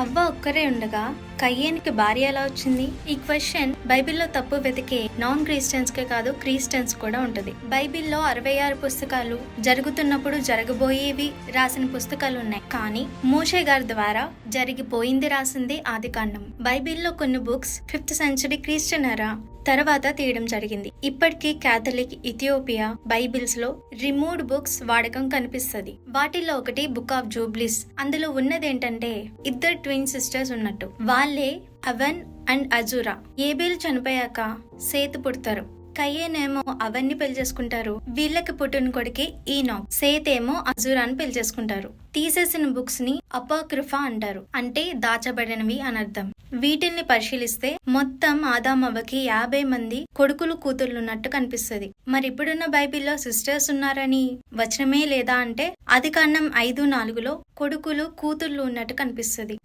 హవ్వ ఒక్కరే ఉండగా కయ్యేనికి భార్య ఎలా వచ్చింది? ఈ క్వశ్చన్ బైబిల్లో తప్పు వెతికే నాన్ క్రిస్టియన్స్ కే కాదు, క్రిస్టియన్స్ కూడా ఉంటది. బైబిల్లో 66 పుస్తకాలు, జరుగుతున్నప్పుడు జరగబోయేవి రాసిన పుస్తకాలు ఉన్నాయి. కానీ మోషే గారి ద్వారా జరిగిపోయింది రాసింది ఆదికాండం. బైబిల్లో కొన్ని బుక్స్ 5th సెంచరీ క్రిస్టియన్ ఎరా తర్వాత తీయడం జరిగింది. ఇప్పటికీ క్యాథలిక్, ఇథియోపియా బైబిల్స్ లో రిమూవ్డ్ బుక్స్ వాడకం కనిపిస్తుంది. వాటిల్లో ఒకటి బుక్ ఆఫ్ జూబ్లీస్. అందులో ఉన్నదేంటంటే ఇద్దరు ట్విన్ సిస్టర్స్ ఉన్నట్టు. వాళ్ళే అవన్ అండ్ అజూరా. ఏబేలు చనిపోయాక సేతు పుడతారు. కయ్యేనేమో అవన్నీ పెళ్లి చేసుకుంటారు. వీళ్ళకి పుట్టిన కొడుకి ఈనాక్. సేత్ ఏమో అజూరాని పెళ్లి చేసుకుంటారు. తీసేసిన బుక్స్ ని అపాక్రిఫా అంటారు, అంటే దాచబడినవి అని అర్థం. వీటిల్ని పరిశీలిస్తే మొత్తం ఆదామవ్వకి 50 మంది కొడుకులు కూతుర్లు ఉన్నట్టు కనిపిస్తుంది. మరి ఇప్పుడున్న బైబిల్లో సిస్టర్స్ ఉన్నారని వచనమే లేదా అంటే ఆదికాండం 5:4లో కొడుకులు కూతుర్లు ఉన్నట్టు కనిపిస్తుంది.